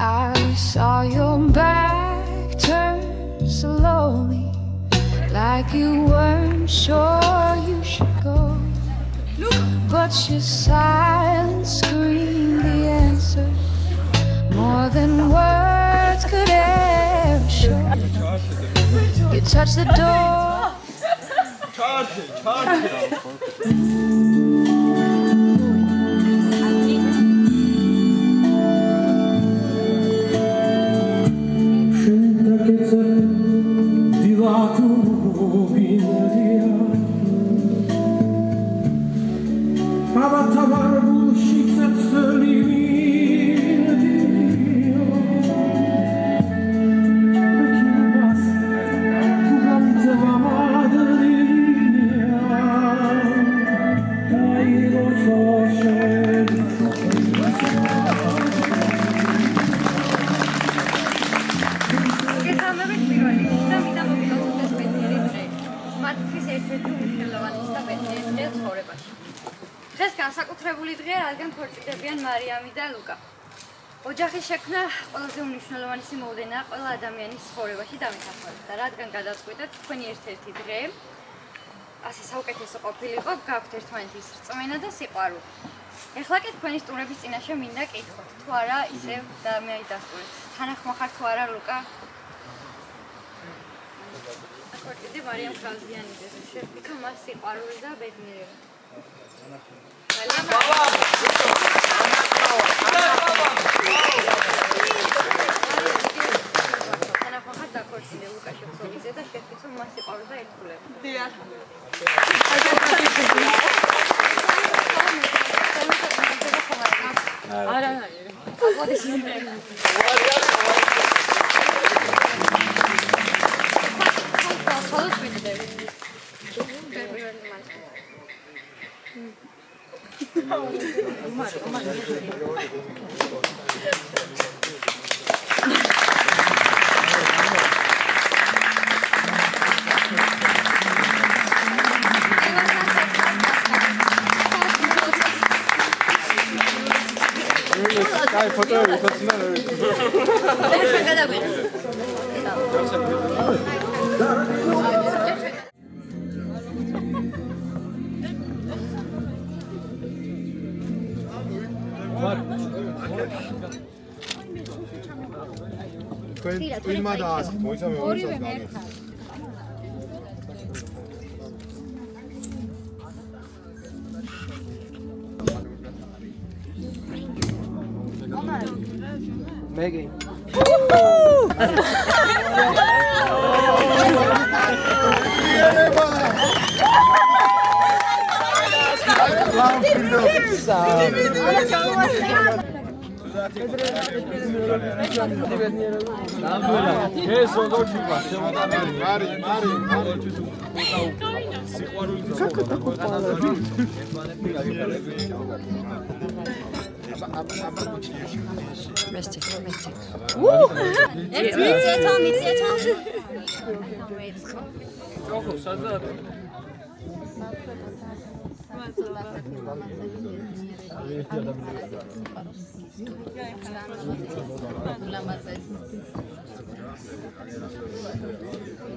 I saw your back turn slowly, like you weren't sure you should go. But your silence screamed the answer, more than words could ever show. You touched the door. Charge it. დღეს განსაკუთრებული დღეა, რადგან ქორწინდებიან მარიამი და ლუკა. ოჯახის შექმნა ყველაზე უმნიშვნელოვანესი მოვლენაა ყველა ადამიანის ცხოვრებაში და მეთახვებით. და რადგან გადაწყვიტეთ თქვენი ერთ-ერთი დღე, ასე საუკეთესო ყოფილიყო, გაქვთ ერთმანეთის რწმენა და სიყვარული. ეხლა კი თქვენი სტუმრების წინაშე მინდა კითხოთ, თუ არა ისევ და მე დაასტურეთ. თანახმახარ თუ არა ლუკა? ქორწინდი მარიამ ხალდიანიძეს, შეფიქრა მას სიყვარული და ბედნიერება. თანახმახარ დაქორწინდა ლუკა შეცოლიძე და შეფიქრა მას სიყვარული და ერთგულება. დიახ. არა. აპლოდისმენტები. Ai, foto, Filma da az, moisam je ორივე ერთად. Maggie.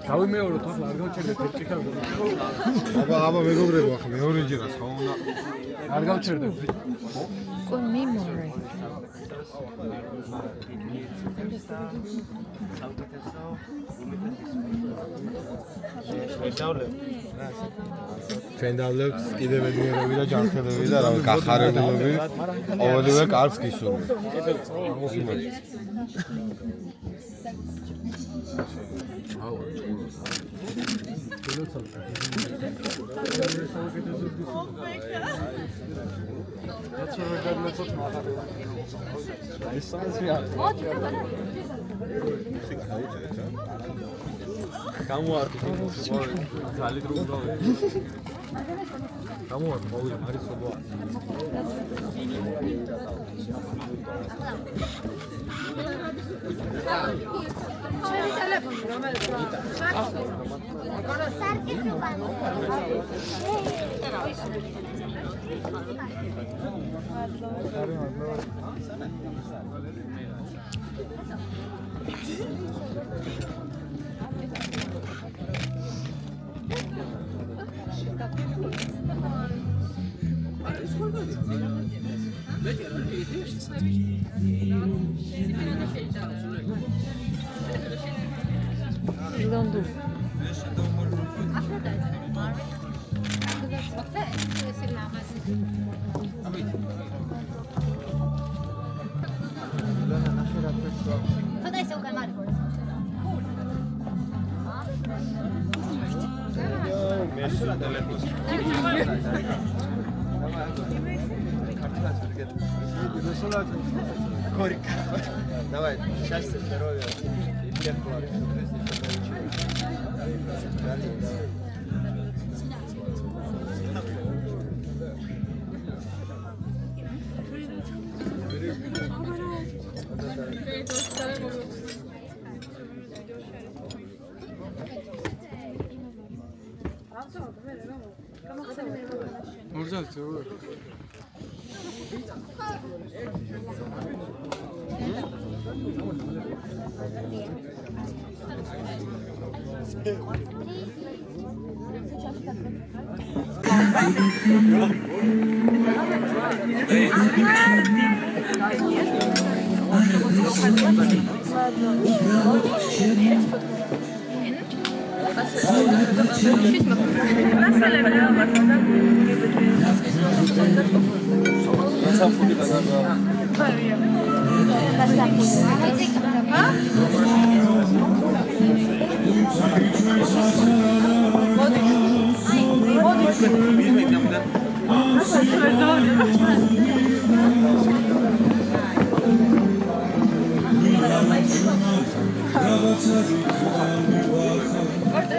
გავიმეოროთ ახლა არ გავჩერდეთ ერთი ხარ. აბა მეგობრებო, ახლა მეორე ჯერაც ხო უნდა არ გავჩერდეთ. Good memory. ჩვენ დავლებთ კიდევ ბედნიერები და ჯანმრთელები და რავი გახარებულები ყოველივე კარგს გისურვებთ. გამოართ ძალი დროა გამოართ ყოველი არის სოვა Давай, счастья, здоровья и всех благ.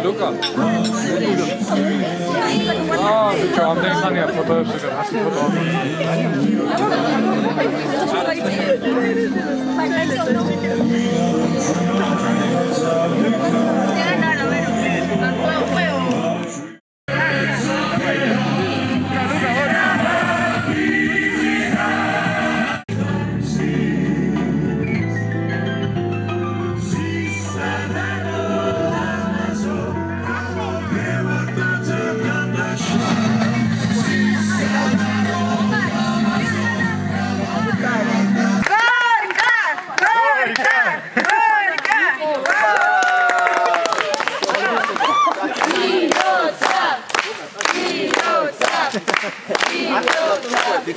Luca. Bicho, am dei sani a foto se da Di